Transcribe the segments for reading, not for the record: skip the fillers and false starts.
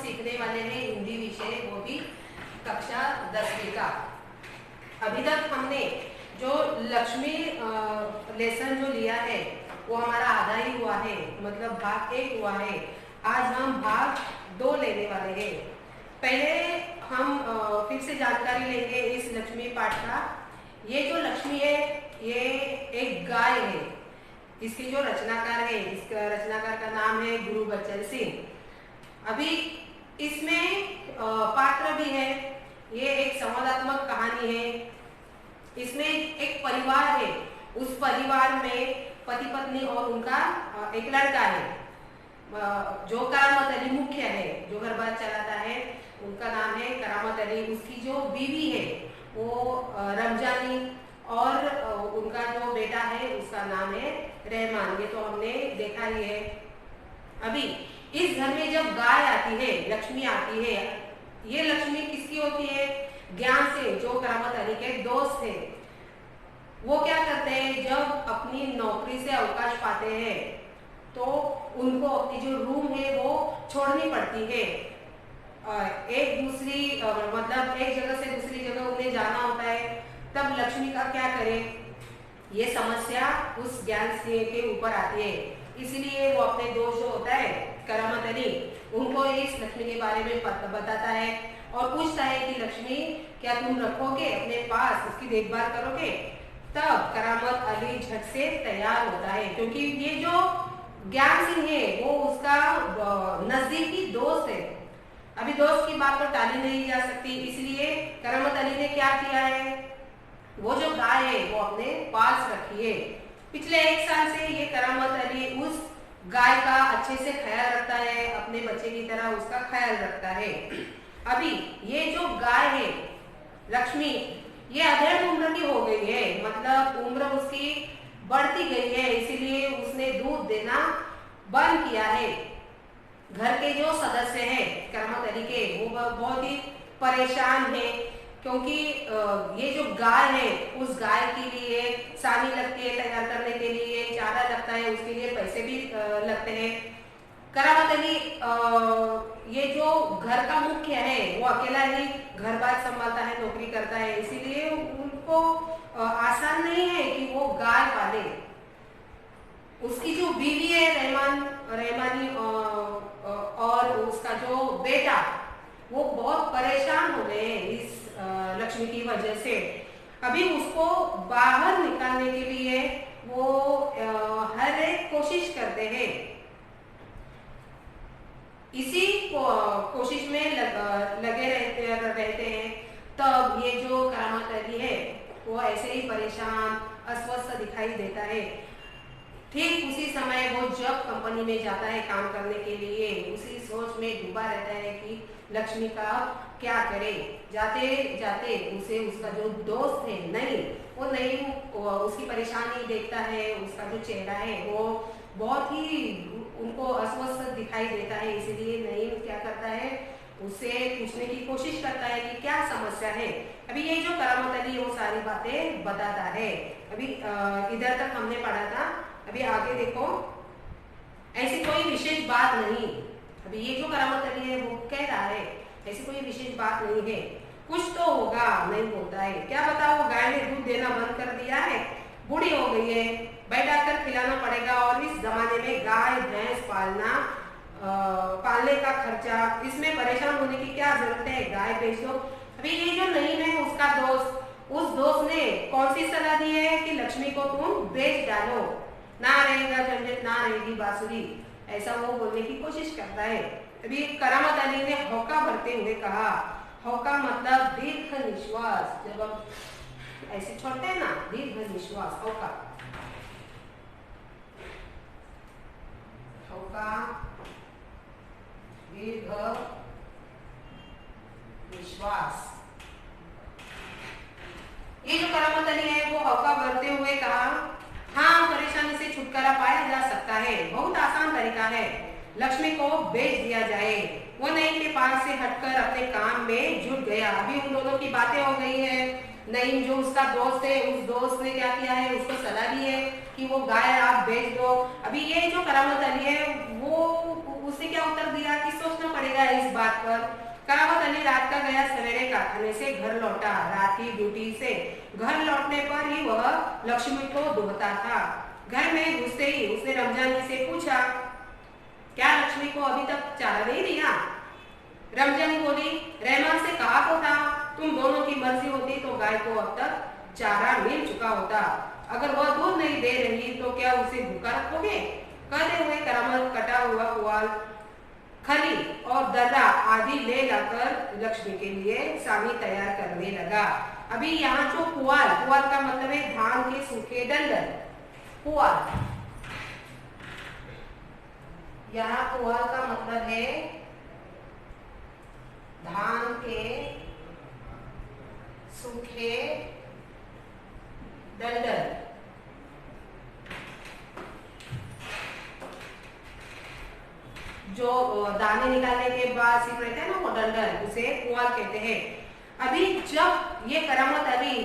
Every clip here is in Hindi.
सीखने वाले हैं हिंदी विषय, वो भी कक्षा 10वीं का। अभी तक हमने जो लक्ष्मी लेसन जो लिया है वो हमारा आधा ही हुआ है, मतलब भाग 1 हुआ है। आज हम भाग 2 लेने वाले हैं। पहले हम फिर से जानकारी लेंगे इस लक्ष्मी पाठ का। ये जो लक्ष्मी है ये एक गाय है। इसकी जो रचनाकार है, इसका रचनाकार का नाम है गुरुबचन सिंह। अभी इसमें पात्र भी है। ये एक संवादात्मक कहानी है। इसमें एक परिवार है, उस परिवार में पति पत्नी और उनका एक लड़का है जो करामत अली मुख्य है, जो घर बार चलाता है। उनका नाम है करामत अली। उसकी जो बीवी है वो रमजानी और उनका जो बेटा है उसका नाम है रहमान। ये तो हमने देखा ही है। अभी इस घर में जब गाय आती है, लक्ष्मी आती है, ये लक्ष्मी किसकी होती है? ज्ञान से, जो करामत अली के दोस्त थे। वो क्या करते हैं, जब अपनी नौकरी से अवकाश पाते हैं तो उनको अपनी जो रूम है वो छोड़नी पड़ती है। एक जगह से दूसरी जगह उन्हें जाना होता है। तब लक्ष्मी का क्या करें, ये समस्या उस ज्ञान सिंह के ऊपर आती है। इसलिए वो अपने दोस्त जो होता है करामत अली, उनको इस लक्ष्मी के बारे में बताता है और पूछता है कि लक्ष्मी, क्या तुम रखोगे अपने पास, उसकी देखभाल करोगे? तब करामत अली झट से तैयार होता है, क्योंकि ये जो ज्ञान सिंह है वो उसका नजदीकी दोस्त है। अभी दोस्त की बात तो टाली नहीं जा सकती, इसलिए करामत अली ने क्या किया है, वो जो गाय है वो अपने पास रखी है। पिछले 1 साल से ये करामत अली उस गाय का अच्छे से ख्याल रखता है, अपने बच्चे की तरह उसका ख्याल रखता है। अभी ये जो गाय है लक्ष्मी, ये अधेड़ उम्र की हो गई है, मतलब उम्र उसकी बढ़ती गई है, इसीलिए उसने दूध देना बंद किया है। घर के जो सदस्य हैं करामत अली के, वो बहुत ही परेशान हैं, क्योंकि ये जो गाय है उस गाय के लिए सानी लगती है, तैयार करने के लिए चारा लगता है, उसके लिए पैसे भी लगते हैं। करामत अली ये जो घर का मुख्य है वो अकेला ही घर बार संभालता है, नौकरी करता है, इसीलिए उनको आसान नहीं है कि वो गाय पाले। उसकी जो बीवी है रहमानी और उसका जो बेटा, वो बहुत परेशान हो गए हैं इस लक्ष्मी की वजह से। अभी उसको बाहर निकालने के लिए वो हर एक कोशिश करते हैं। इसी कोशिश में लगे रहते हैं। तब ये जो करामत अली है वो ऐसे ही परेशान अस्वस्थ दिखाई देता है। ठीक उसी समय वो जब कंपनी में जाता है काम करने के लिए, उसी सोच में डूबा रहता है कि लक्ष्मी का क्या करे। जाते जाते उसे उसका जो दोस्त है नहीं उसकी परेशानी देखता है। उसका जो चेहरा है वो बहुत ही उनको अस्वस्थ दिखाई देता है, इसलिए नहीं क्या करता है, उससे पूछने की कोशिश करता है कि क्या समस्या है। अभी ये जो करामत अली वो सारी बातें बताता है। अभी इधर तक हमने पढ़ा था। अभी आगे देखो, ऐसी कोई विशेष बात नहीं। अभी ये जो करामत अली है वो कह रहा है ऐसी कोई विशेष बात नहीं है, कुछ तो होगा, नहीं बोलता है। क्या बताओ, गाय ने दूध देना बंद कर दिया है, बूढ़ी हो गई है, बैठा कर खिलाना पड़ेगा, और इस जमाने में गाय भैंस पालने का खर्चा, इसमें परेशान होने की क्या जरूरत है, गाय बेच दो। अभी ये जो नईम है उसका दोस्त, उस दोस्त ने कौन सी सलाह दी है कि लक्ष्मी को तुम बेच डालो, ना रहेगा झंझट, ना रहेगी बांसुरी, ऐसा वो बोलने की कोशिश करता है। अभी करामत अली ने हौका भरते हुए कहा, हौका मतलब दीर्घ निश्वास, जब हम ऐसे छोड़ते हैं ना, दीर्घ निश्वास, हौका। हौका दीर्घ निश्वास। ये जो करामत अली है वो हौका भरते हुए कहा, हाँ, परेशानी से छुटकारा पाया जा सकता है, बहुत आसान तरीका है, लक्ष्मी को बेच दिया जाए। वो नईम के पास से हटकर अपने काम में जुट गया। अभी उन दोनों की बातें हो गई है। नईम जो उसका दोस्त है, उस दोस्त ने क्या किया है, उसको सलाह दी है कि वो गाय आप बेच दो। अभी ये जो करामत अली है वो उसने क्या उत्तर दिया कि सोचना पड़ेगा इस बात बात पर। करामत अली रात का गया, सवेरे कारखाने से घर लौटा। रात की ड्यूटी से घर लौटने पर ही वह लक्ष्मी को ढूंढता था। घर में घुसते ही उसने रमजानी से पूछा, क्या लक्ष्मी को अभी तक चारा नहीं दिया? रमजानी बोली, रहमान से कहा तो था, तुम दोनों की मर्जी होती तो गाय को अब तक चारा मिल चुका होता। अगर वह दूध नहीं दे रही तो क्या उसे भूखा रखोगे? कहते हुए करामत कटा हुआ पुआल, खली और दर्रा आदि ले लाकर लक्ष्मी के लिए सानी तैयार करने लगा। अभी यहाँ जो पुआल, पुआल का मतलब है धान के सूखे डंडल। पुआल, यहाँ पुआल का मतलब है धान के सूखे डंडल। जो दाने निकालने के बाद सिर्फ रहते हैं ना वो डंडल, उसे पुआल कहते हैं। अभी जब ये करामत अली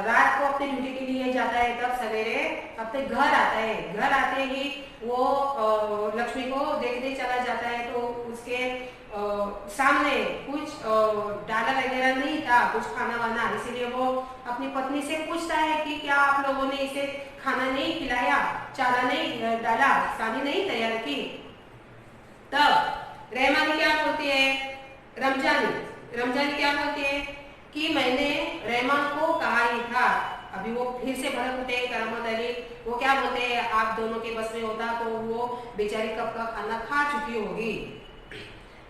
रात को अपने ड्यूटी के लिए जाता है, तब सवेरे अपने घर आता है। घर आते ही वो लक्ष्मी को देखने चला जाता है तो उसके सामने कुछ डाला वगैरह नहीं था, कुछ खाना वाना। इसीलिए वो अपनी पत्नी से पूछता है कि क्या आप लोगों ने इसे खाना नहीं खिलाया, चारा नहीं डाला, सानी नहीं तैयार की? तब रहमानी क्या बोलती है, रमजानी क्या बोलती है कि मैंने रहमान को कहा ही था। अभी वो फिर से भड़क उठे करामत अली। वो क्या बोलते हैं, आप दोनों के बस में होता तो वो बेचारी कब का खाना खा चुकी होगी।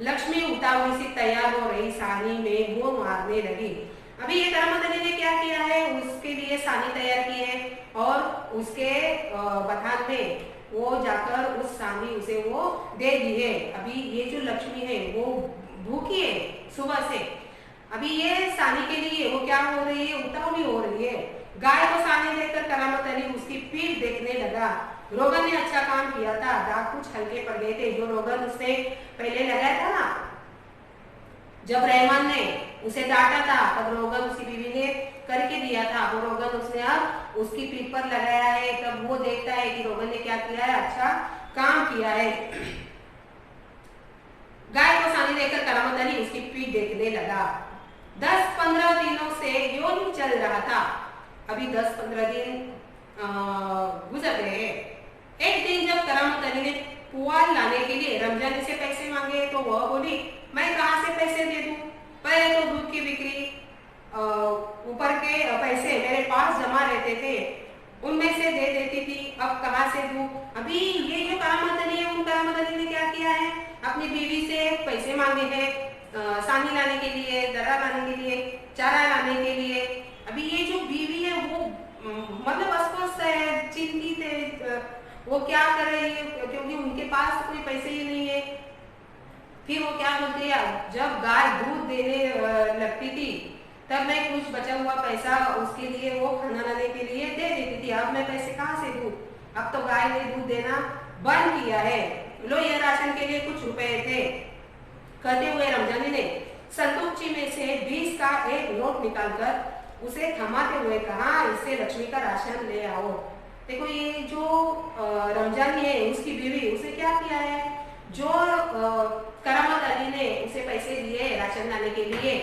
लक्ष्मी उतावली से तैयार हो रही, सानी में मुंह मारने लगी। अभी ये करामत अली ने क्या किया है, उसके लिए सानी तैयार की है और उसके बथान में वो जाकर उस सानी उसे वो दे दी है। अभी ये जो लक्ष्मी है वो भूखी है सुबह से। अभी ये सानी के लिए वो क्या हो रही है, उतावली हो रही है। गाय को सानी देकर करामत अली उसकी पीठ देखने लगा। रोगन ने अच्छा काम किया था, दाग कुछ हल्के पड़ गए थे। जो रोगन उसने पहले लगाया था ना, जब रहमान ने उसे डांटा था, तब रोगन उसकी बीवी ने करके दिया था। वो रोगन उसने अब उसकी पीठ पर लगाया है। तब वो देखता है कि रोगन ने क्या किया है, अच्छा काम किया है। गाय को सानी देकर करामत अली उसकी पीठ देखने लगा। 10-15 दिनों से यूं ही चल रहा था। अभी 10-15 दिन गुजर गए हैं। एक दिन जब करामत अली ने पुआल लाने के लिए रमजानी से पैसे मांगे तो वह बोली, मैं कहाँ से पैसे दे दूं? पहले तो दूध की बिक्री ऊपर के पैसे मेरे पास जमा रहते थे, उनमें से दे देती थी, अब कहाँ से दूं? अभी ये जो करामत अली है, उन करामत अली ने क्या किया है, अपनी बीवी से पैसे मांगे हैं सानी लाने के लिए, दर्रा लाने के लिए, चारा लाने के लिए। अभी ये जो बीवी है वो मतलब अस्वस्थ है, चिंतित है, वो क्या कर रही है क्योंकि उनके पास कोई पैसे ही नहीं है। फिर वो क्या बोलती है, जब गाय दूध देने लगती थी तब मैं कुछ बचा हुआ पैसा उसके लिए वो खाना लाने के लिए दे देती थी, अब मैं पैसे कहाँ से दूं? अब तो गाय ने दूध देना बंद किया है, लो ये राशन के लिए कुछ रुपए थे। कहते हुए रमजानी ने संदूकची में से 20 का एक नोट निकालकर उसे थमाते हुए कहा, इससे लक्ष्मी का राशन ले आओ। देखो ये जो रमजानी है उसकी बीवी, उसने क्या किया है, जो करामत अली ने उसे पैसे दिए राशन लाने के लिए,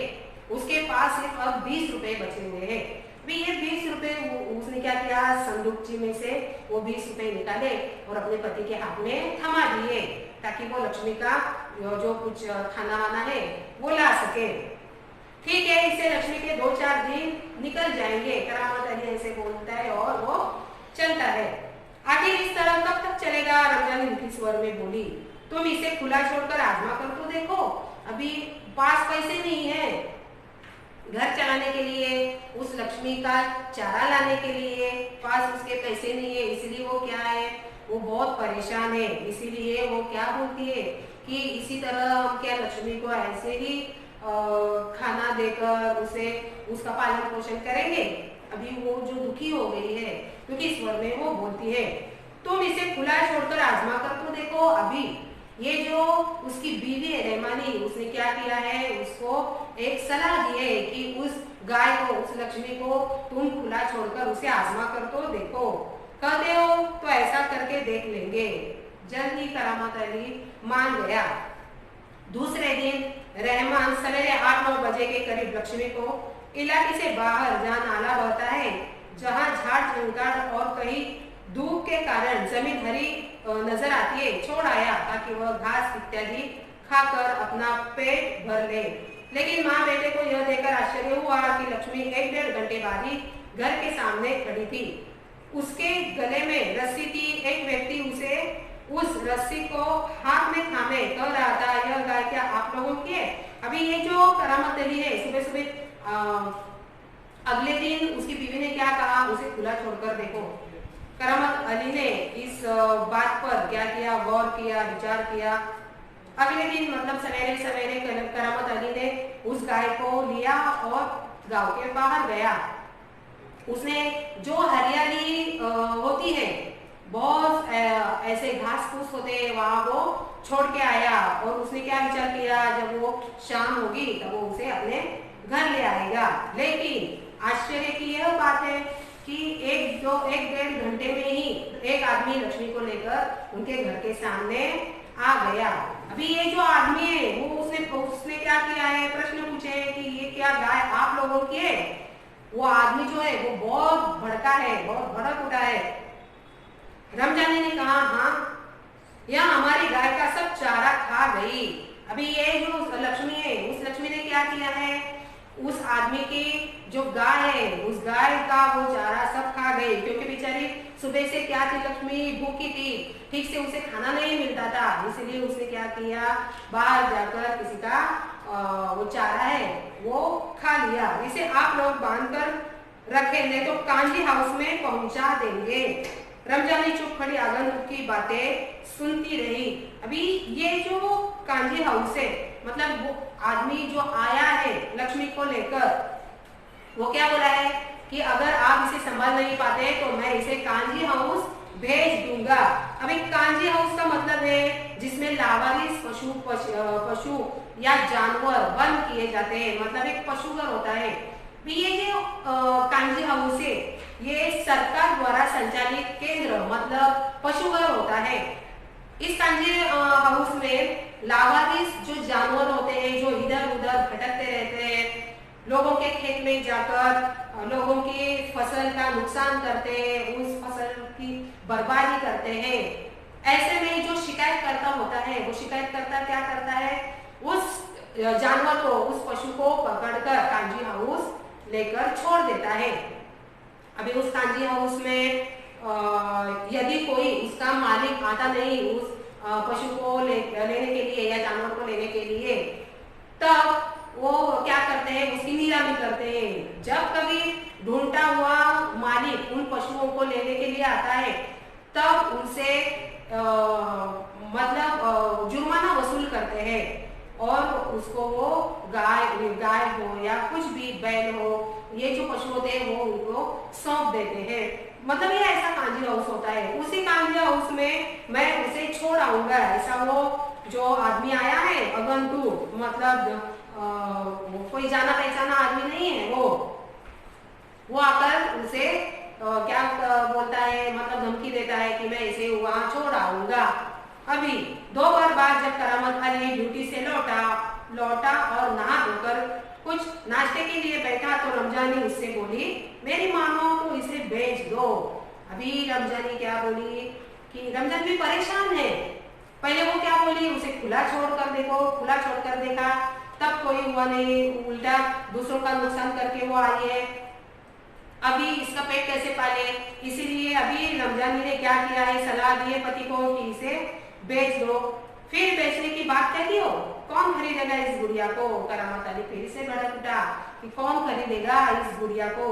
उसके पास सिर्फ अब 20 रुपए बचे हुए हैं। भी ये 20 रुपए उसने क्या किया, संदूकची में से वो 20 रुपए निकाले और अपने पति के हाथ में थमा दिए ताकि वो लक्ष्मी का जो कुछ खाना वाना है वो ला सके। ठीक है, इससे लक्ष्मी के 2-4 दिन निकल जाएंगे, करामत अली ऐसे बोलता है और वो चलता है। आखिर इस तरह कब तक चलेगा? रमजानी दुखी स्वर में बोली, तुम इसे खुला छोड़कर आजमा कर तो देखो, अभी पास पैसे नहीं है घर चलाने के लिए, उस लक्ष्मी का चारा लाने के लिए पास उसके पैसे नहीं है, इसलिए वो क्या है, वो बहुत परेशान है। इसीलिए वो क्या बोलती है कि इसी तरह हम क्या लक्ष्मी को ऐसे ही खाना देकर उसे उसका पालन पोषण करेंगे। अभी वो जो दुखी हो गई है क्योंकि स्वर में वो बोलती है, तुम इसे खुला छोड़कर आजमा कर तो देखो। अभी ये जो उसकी बीवी है रहमानी, उसने क्या किया है, उसको एक सलाह दी है कि उस गाय को, उस लक्ष्मी को तुम खुला छोड़कर उसे आजमा कर तो देखो। कहते हो तो ऐसा करके देख लेंगे। जल्द ही करामत अली मान गया। दूसरे दिन रहमान सवेरे 8-9 बजे के करीब लक्ष्मी को इलाके से बाहर, जहाँ नाला बहता है, जहाँ झाड़ झंकार और कहीं धूप के कारण जमीन हरी नजर आती है, छोड़ आया ताकि वह घास इत्यादि खाकर अपना पेट भर ले। लेकिन माँ बेटे को यह देखकर आश्चर्य हुआ कि लक्ष्मी 1-1.5 घंटे बाद ही घर के सामने खड़ी थी। उसके गले में रस्सी थी। एक व्यक्ति उसे उस रस्सी को हाथ में थामे कह रहा था, यह गाय क्या आप लोगों की है? अभी ये जो करामत अली है, सुबह सुबह अगले दिन उसकी बीवी ने क्या कहा, उसे खुला छोड़कर देखो। करामत अली ने इस बात पर क्या किया, गौर किया, विचार किया। अगले दिन मतलब सवेरे सवेरे करामत अली ने उस गाय को लिया और गांव के बाहर गया। उसने जो हरियाली होती है, बहुत ऐसे घास फूस होते हैं, वहां वो छोड़ के आया और उसने क्या विचार किया, जब वो शाम होगी तब वो उसे अपने घर ले आएगा। लेकिन आश्चर्य की यह बात है कि 1-1.5 घंटे में ही एक आदमी लक्ष्मी को लेकर उनके घर के सामने आ गया। अभी ये जो आदमी है वो उसने क्या किया है, प्रश्न पूछे कि ये क्या गाय आप लोगों की है? वो आदमी जो है वो बहुत भड़का है, बहुत भड़क उठा है। रमजानी ने कहा, हाँ, यह हमारी गाय का सब चारा खा गई। अभी ये जो लक्ष्मी है, उस लक्ष्मी ने क्या किया है, उस आदमी की जो गाय है, उस गाय का वो चारा सब खा गई। क्योंकि बेचारी सुबह से क्या थी, लक्ष्मी भूखी थी, ठीक से उसे खाना नहीं मिलता था, इसलिए उसने क्या किया, बाहर जाकर किसी का वो चारा है वो खा लिया। इसे आप लोग बांध कर रखे, नहीं तो कांजी हाउस में पहुंचा देंगे। रमजानी चुप खड़ी आगंतुक की बातें सुनती रही। अभी ये जो कांजी हाउस है, मतलब वो आदमी जो आया है लक्ष्मी को लेकर, वो क्या बोला है कि अगर आप इसे संभाल नहीं पाते तो मैं इसे कांजी हाउस भेज दूंगा। अभी कांजी हाउस का मतलब है जिसमें लावारिस पशु या जानवर बंद किए जाते हैं, मतलब एक पशुघर होता है। ये जो कांजी हाउस है, ये सरकार द्वारा संचालित केंद्र मतलब पशुघर होता है। इस कांजी हाउस में लावारिस जो जानवर होते हैं, जो इधर उधर भटकते रहते हैं, लोगों के खेत में जाकर लोगों की फसल का नुकसान करते हैं, उस फसल की बर्बादी करते हैं। ऐसे में जो शिकायतकर्ता होता है, वो शिकायतकर्ता क्या करता है, उस जानवर को, उस पशु को पकड़कर कांजी हाउस लेकर छोड़ देता है। अभी उस कांजी हाउस में यदि कोई उसका मालिक आता नहीं उस पशु को लेने के लिए या जानवर को लेने के लिए, तब वो क्या करते हैं, उसकी नीलामी करते हैं। जब कभी ढूंढता हुआ मालिक उन पशुओं को लेने के लिए आता है, तब उनसे मतलब जुर्माना वसूल करते हैं और उसको वो गाय हो या कुछ भी बैल हो, ये जो पशु होते हैं वो उनको सौंप देते हैं। मतलब ये ऐसा कांजी हाउस होता है। उसी कांजी हाउस में मैं उसे छोड़ आऊंगा। ऐसा वो जो आदमी आया है अगंतुक, मतलब कोई जाना पहचाना आदमी नहीं है, वो आकर उसे क्या बोलता है, मतलब धमकी देता है कि मैं इसे वहां छोड़ आऊंगा। अभी दोपहर बाद जब करामत अली ड्यूटी से लौटा और नहा धोकर कुछ नाश्ते के लिए बैठा तो रमजानी उससे बोली, मेरी मानो तो इसे भेज दो। अभी रमजानी क्या बोली कि रमजान भी परेशान है। पहले वो क्या बोली, उसे खुला छोड़कर देखो, खुला छोड़कर देखा तब कोई हुआ नहीं, उल्टा दूसरों का नुकसान करके वो आई है। अभी इसका पेट कैसे पाले, इसीलिए अभी रमजानी ने क्या किया है, सलाह दी है पति को कि इसे बेच दो। फिर बेचने की बात कहती हो, कौन खरीदेगा इस गुड़िया को? करामत अली फिर से भड़क उठा कि कौन खरीदेगा इस गुड़िया को?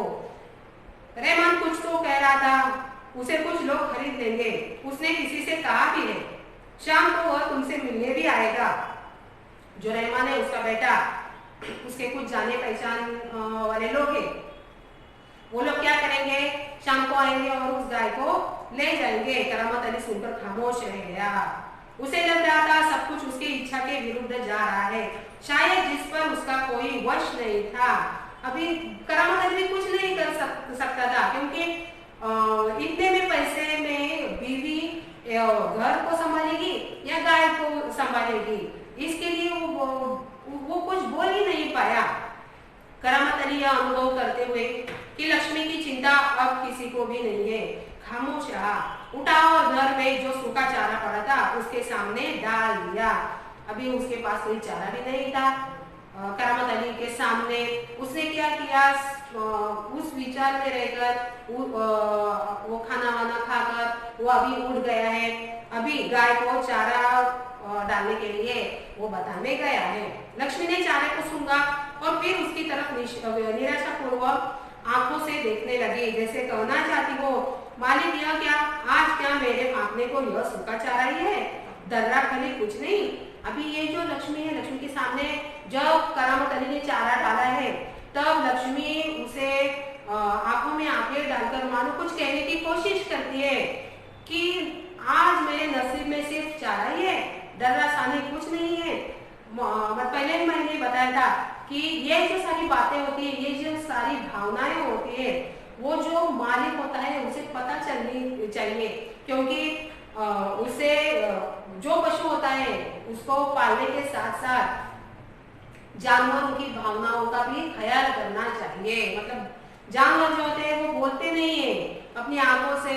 रहमान कुछ तो कह रहा था, उसे कुछ लोग खरीद लेंगे। उसने किसी से कहा भी है, शाम को वह तुमसे मिलने भी आएगा। जो रहमान है उसका बेटा, उसके कुछ जाने पहचान वाले लोग हैं, वो लोग क्या करेंगे, शाम को आएंगे और उस गाय को ले जाएंगे। करामत अली सुनकर खामोश रह गया। उसे लग रहा था सब कुछ उसकी इच्छा के विरुद्ध जा रहा है, शायद जिस पर उसका कोई वश नहीं था। अभी करामत अली कुछ नहीं कर सकता था, क्योंकि इतने में पैसे में बीवी घर को संभालेगी या गाय को संभालेगी, इसके लिए वो वो कुछ बोल ही नहीं पाया। करामत अली यह अनुभव करते हुए कि लक्ष्मी की चिंता अब किसी को भी नहीं है, खामोश रहा। उठा और घर में जो सूखा चारा पड़ा था उसके सामने डाल दिया। अभी उसके पास कोई चारा भी नहीं था। करामत अली के सामने उसने क्या किया, उस विचार में रहकर वो खाना वाना खाकर वो अभी उठ गया है। अभी गाय को चारा डालने के लिए वो बताने गया है। लक्ष्मी ने चारे को सूंघा और फिर उसकी तरफ निराशापूर्वक आंखों से देखने लगी, जैसे कहना चाहती हो, मालिक यह क्या, आज क्या मेरे फांकने को यह सूखा चारा ही है, दर्रा खाली कुछ नहीं। अभी ये जो लक्ष्मी है, लक्ष्मी के सामने जब करामत अली ने चारा डाला है तब लक्ष्मी उसे आंखों में आंखें डालकर मानो कुछ कहने की कोशिश करती है कि आज मेरे नसीब में सिर्फ चारा ही है, दर्रा सानी कुछ नहीं है। पहले भी मैंने बताया था कि ये जो सारी बातें होती है, ये जो सारी भावनाएं होती है, वो जो मालिक होता है उसे पता चलनी चाहिए, क्योंकि उसे जो पशु होता है उसको पालने के साथ साथ जानवरों की भावनाओं का भी ख्याल करना चाहिए। मतलब जानवर जो होते हैं वो बोलते नहीं है, अपनी आंखों से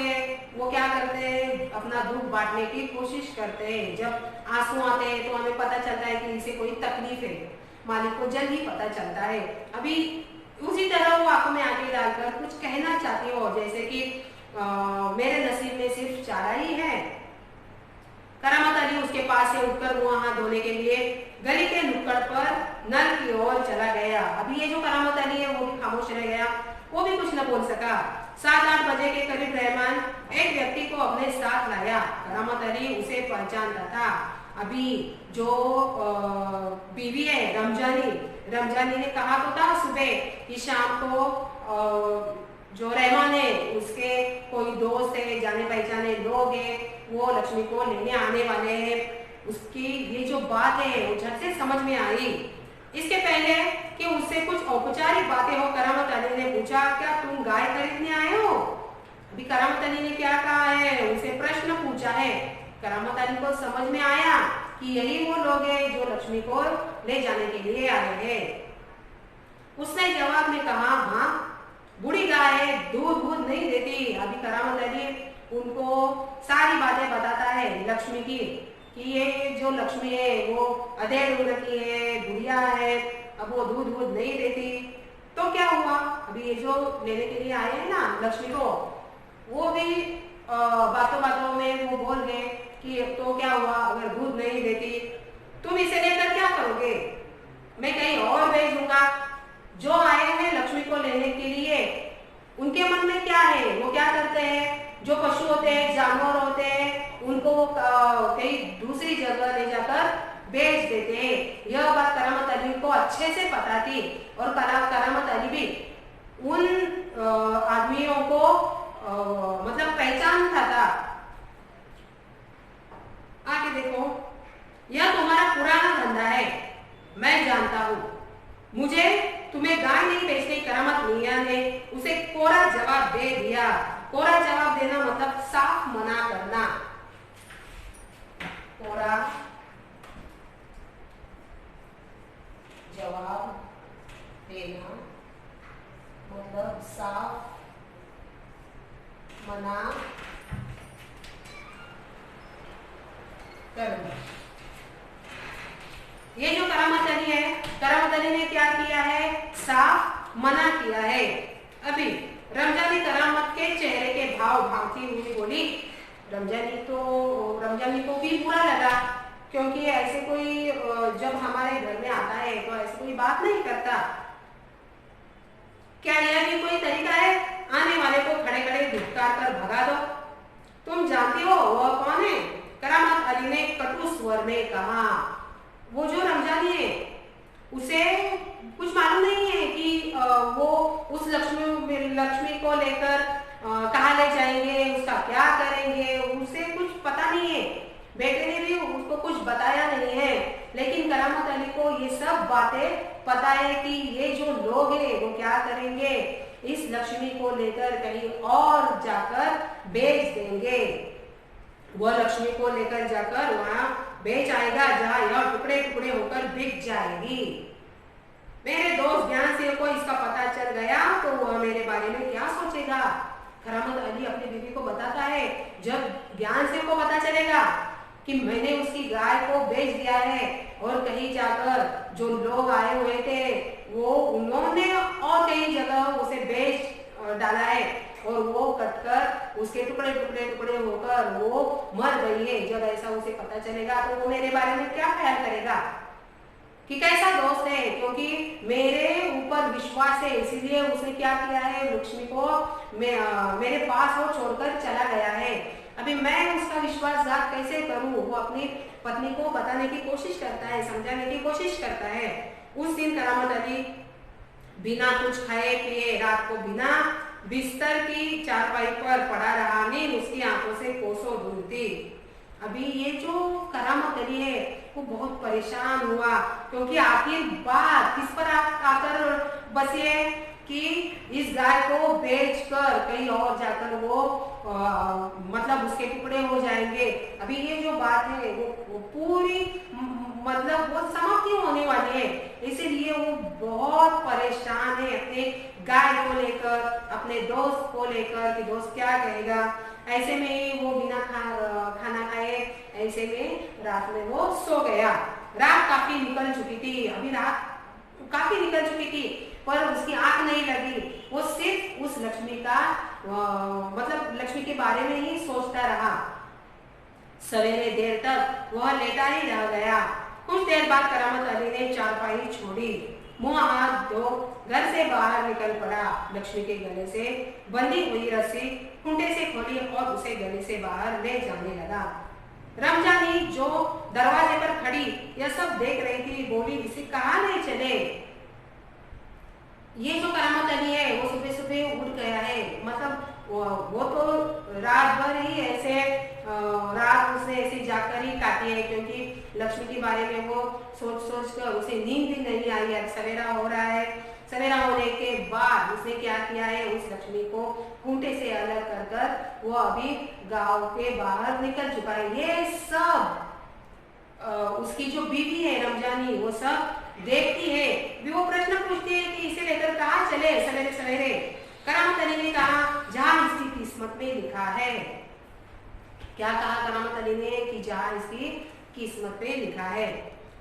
वो क्या करते हैं, अपना दुख बांटने की कोशिश करते हैं। जब आंसू आते हैं तो हमें पता चलता है कि इसे कोई तकलीफ है, मालिक को जल्दी पता चलता है। अभी उसी तरह वो आंखों में आंखें डालकर कुछ कहना चाहती हो, जैसे कि मेरे नसीब में सिर्फ चारा ही है। करामत अली उसके पास से उठकर मुंह हाथ धोने के लिए गली के नुक्कड़ पर नल की ओर चला गया। अभी ये जो करामत अली है वो भी खामोश रह गया, वो भी कुछ न बोल सका। 7-8 बजे के करीब रहमान एक व्यक्ति को अपने साथ लाया। करामत अली उसे पहचानता था। अभी जो बीवी है रमजानी ने कहा तो था सुबह कि शाम को जो रहमान है उसके कोई दोस्त है, जाने पहचाने लोग हैं, वो लक्ष्मी को लेने आने वाले हैं। उसकी ये जो बात है वो झट से समझ में आई। इसके पहले कि उससे कुछ औपचारिक बातें हो, करामत अली ने पूछा, क्या तुम गाय खरीदने आए हो? अभी करामत अली ने क्या कहा है, उसे प्रश्न पूछा है। करामत अली को समझ में आया कि यही वो लोग हैं जो लक्ष्मी को ले जाने के लिए आए हैं। उसने जवाब में कहा, हाँ, बूढ़ी गाय दूध नहीं देती। अभी करामत अली उनको सारी बातें बताता है लक्ष्मी की, कि ये जो लक्ष्मी है वो अधेड़ उम्र की है, बुढ़िया है, अब वो दूध नहीं देती। तो क्या हुआ, अभी ये जो लेने के लिए आए हैं ना लक्ष्मी को, वो भी बातों में वो बोल गए कि तो क्या हुआ, अगर दूध नहीं देती तुम इसे लेकर क्या करोगे, मैं कहीं और भेज दूंगा। जो आए हैं लक्ष्मी को लेने के लिए, उनके मन में क्या है, वो क्या करते हैं, जो पशु होते हैं, जानवर होते हैं, उनको कहीं दूसरी जगह ले जाकर बेच देते हैं। यह बात करामत अली को अच्छे से पता थी और करामत अली भी उन आदमियों को मतलब पहचानता था। आगे देखो, यह तुम्हारा पुराना धंधा है, मैं जानता हूँ। मुझे तुम्हें गाय नहीं बेचने करामत मियां ने उसे कोरा जवाब दे दिया। कोरा जवाब देना मतलब साफ मना करना। कोरा जवाब देना मतलब साफ मना करना। ये जो करामत अली है, करामत अली ने क्या किया है, साफ मना किया है। अभी रमजानी करामत के चेहरे के भाव भांति हुई बोली। रमजानी को भी बुरा लगा, क्योंकि ऐसे कोई जब हमारे घर में आता है तो ऐसे कोई बात नहीं करता। क्या यह भी कोई तरीका है, आने वाले को खड़े खड़े धिक्कार कर भगा दो? तुम जानती हो वह कौन है? करामत अली ने कटु स्वर में कहा। वो जो रमजानी है उसे कुछ मालूम नहीं है कि वो उस लक्ष्मी को लेकर कहाँ ले जाएंगे, उसका क्या करेंगे, उसे कुछ पता नहीं है। बेटे ने भी उसको कुछ बताया नहीं है, लेकिन करामत अली को ये सब बातें पता है कि ये जो लोग हैं वो क्या करेंगे, इस लक्ष्मी को लेकर कहीं और जाकर बेच देंगे। वह लक्ष्मी को लेकर जाकर वहाँ बेच आएगा जहाँ यह टुकड़े टुकड़े होकर बिक जाएगी। मेरे दोस्त ज्ञान सिंह को इसका पता चल गया तो वह मेरे बारे में क्या सोचेगा। करामत अली अपनी बीवी को बताता है, जब ज्ञान सिंह को पता चलेगा कि मैंने उसकी गाय को बेच दिया है और कहीं जाकर जो लोग आए हुए थे वो उन्होंने और कई जगह उसे बेच डाला है और वो कटकर उसके टुकड़े टुकड़े टुकड़े होकर वो मर गई है। जब ऐसा उसे पता चलेगा तो वो मेरे बारे में क्या ख्याल करेगा कि कैसा दोस्त है, क्योंकि मेरे ऊपर विश्वास है इसीलिए उसने क्या किया है, लक्ष्मी को मेरे पास वो छोड़कर चला गया है। अभी मैं उसका विश्वासघात कैसे करूं? वो अपनी पत्नी को बताने की कोशिश करता है, समझाने की कोशिश करता है। उस दिन करामत अली बिना कुछ खाए पिए रात को बिना बिस्तर की चारपाई पर पड़ा रहा। नींद उसकी आंखों से कोसों दूर थी। अभी ये जो करामत अली है वो बहुत परेशान हुआ, क्योंकि आखिर बात किस पर आकर बसी है कि इस गाय को बेचकर कहीं और जाकर वो मतलब उसके टुकड़े हो जाएंगे। अभी ये जो बात है वो पूरी मतलब वो समाप्ति होने वाली है, इसीलिए वो बहुत परेशान है अपने गाय को लेकर, अपने दोस्त को लेकर कि दोस्त क्या कहेगा। ऐसे में वो बिना खाना खाए ऐसे में रात में वो सो गया। रात काफी निकल चुकी थी, अभी रात काफी निकल चुकी थी पर उसकी आंख नहीं लगी। वो सिर्फ उस लक्ष्मी का मतलब लक्ष्मी के बारे में ही सोचता रहा। सवेरे देर तक वह लेटा ही रह गया। कुछ देर बाद करामत अली ने चारपाई छोड़ी, मुंह हाथ धो घर से बाहर निकल पड़ा। लक्ष्मी के गले से बंधी हुई रस्सी खूंटे से खोली और उसे गले से बाहर ले जाने लगा। रमजानी जो दरवाजे पर खड़ी यह सब देख रही थी बोली, इसे कहाँ ले चले? ये जो करामत अली है वो सुबह सुबह उठ गया है, मतलब वो तो रात भर ही ऐसे रात उसने ऐसे जाकर ही काटी है, क्योंकि लक्ष्मी के बारे में वो सोच सोच कर उसे नींद भी नहीं आई है। सवेरा हो रहा है, सवेरा होने के बाद उसने क्या किया है, उस लक्ष्मी को खूंटे से अलग कर कर वो अभी गांव के बाहर निकल चुका है। ये सब उसकी जो बीवी है रमजानी वो सब देखती है, भी वो प्रश्न पूछती है कि इसे लेकर कहाँ चले सवेरे सवेरे। करामत अली ने कहा जहाँ इसकी किस्मत में लिखा है। क्या कहा करामत अली ने कि जहाँ इसकी किस्मत में लिखा है।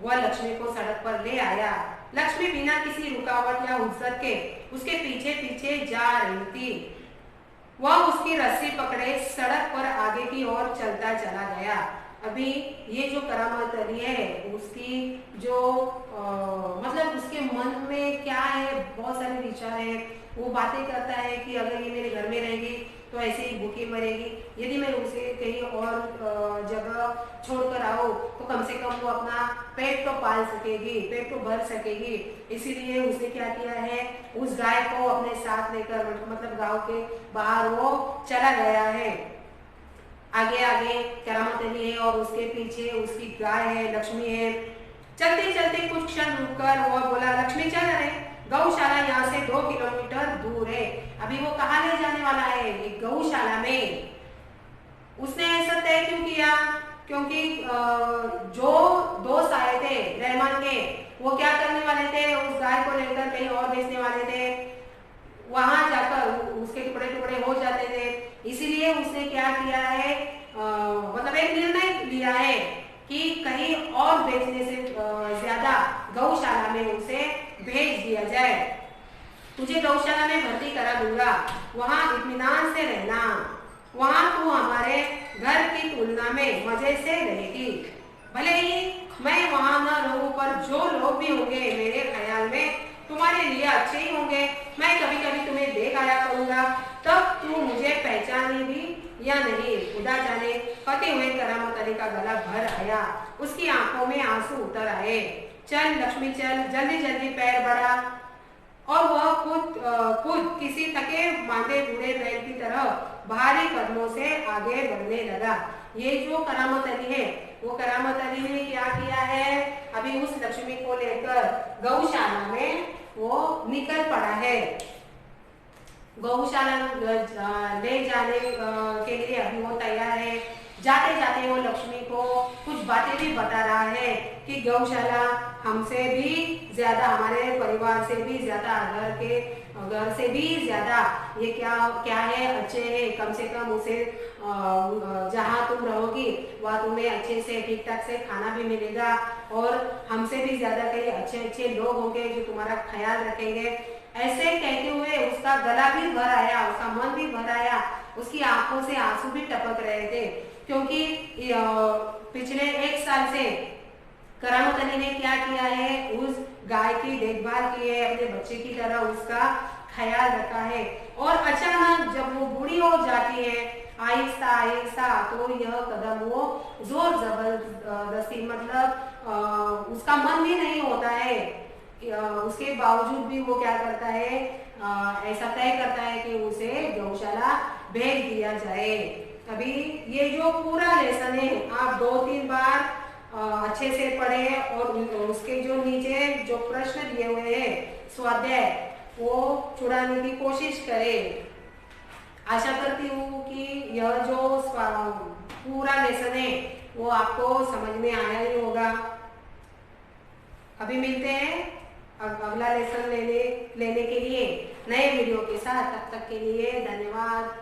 वह लक्ष्मी को सड़क पर ले आया। लक्ष्मी बिना किसी रुकावट या उज्जत के उसके पीछे पीछे जा रही थी। वह उसकी रस्सी पकड़े सड़क पर आगे की ओर चलता चला गया। अभी ये जो करामत अली है उसकी जो मतलब उसके मन में क्या है, बहुत सारे विचार है। वो बातें करता है कि अगर ये मेरे घर में रहेगी तो ऐसे ही भूखी मरेगी, यदि मैं उसे कहीं और जगह छोड़कर आऊँ तो कम से कम वो अपना पेट तो पाल सकेगी, पेट तो भर सकेगी। इसीलिए उसने क्या किया है, उस गाय को अपने साथ लेकर मतलब गांव के बाहर वो चला गया है। आगे आगे करामत अली है और उसके पीछे उसकी गाय है, लक्ष्मी है। चलते चलते कुछ क्षण रुककर वह बोला, लक्ष्मी चल रहे, गौशाला यहाँ से 2 किलोमीटर दूर है। अभी वो कहाँ ले जाने वाला है, एक गौशाला में। उसने ऐसा तय क्यों किया, क्योंकि जो दोस्त आए थे रहमान के वो क्या करने वाले थे, उस गाय को लेकर कहीं और बेचने वाले थे, वहां जाकर उसके टुकड़े टुकड़े हो जाते थे। इसीलिए उसने क्या किया है, मतलब एक निर्णय लिया है कि कहीं और बेचने से ज्यादा गौशाला में उसे भेज दिया जाए। तुझे गौशाला में भर्ती करा दूंगा, वहां इत्मीनान से रहना, वहां तू हमारे घर की तुलना में मजे से रहेगी। भले ही मैं वहां न रहूं पर जो लोग भी होंगे मेरे ख्याल में तुम्हारे लिए अच्छे ही होंगे। मैं कभी कभी तुम्हें देख आया करूंगा, तब तू मुझे पहचाने भी या नहीं, खुदा जाने। कहते हुए करामत अली का गला भर आया, उसकी आंखों में आंसू उतर आए। चल लक्ष्मी चल, जल्दी जल्दी पैर बढ़ा। और वह खुद किसी थके मांदे बूढ़े बैल की तरह भारी कदमों से आगे बढ़ने लगा। ये जो करामत अली है वो करामत अली ने क्या किया है, अभी उस लक्ष्मी को लेकर गौशाला में वो निकल पड़ा है। गौशाला ले जाने के लिए अभी वो तैयार है। जाते जाते वो लक्ष्मी को कुछ बातें भी बता रहा है कि गौशाला हमसे भी ज्यादा, हमारे परिवार से भी ज्यादा, घर से भी ज्यादा ये क्या क्या है, अच्छे है। कम से कम उसे जहाँ तुम रहोगी वहाँ तुम्हें अच्छे से ठीक ठाक से खाना भी मिलेगा, और हमसे भी ज्यादा कई अच्छे अच्छे लोग होंगे जो तुम्हारा ख्याल रखेंगे। ऐसे कहते हुए उसका गला भी भर आया, उसका मन भी भर आया, उसकी आंखों से आंसू भी टपक रहे थे, क्योंकि पिछले 1 साल से करामत ने क्या किया है, उस गाय की देखभाल की है, अपने बच्चे की तरह उसका ख्याल रखा है। और अचानक जब वो बूढ़ी हो जाती है आहिस्ता आहिस्ता, तो यह कदम वो जोर जबरदस्ती, मतलब उसका मन भी नहीं होता है, उसके बावजूद भी वो क्या करता है, ऐसा तय करता है कि उसे गौशाला भेज दिया जाए। अभी ये जो पूरा लेसन है आप 2-3 बार अच्छे से पढ़े, और उसके जो नीचे जो प्रश्न दिए हुए हैं स्वाध्याय, वो छुड़ाने की कोशिश करें। आशा करती हूँ कि यह जो पूरा लेसन है वो आपको समझ में आया ही होगा। अभी मिलते हैं अगला लेसन लेने के लिए नए वीडियो के साथ। तब तक के लिए धन्यवाद।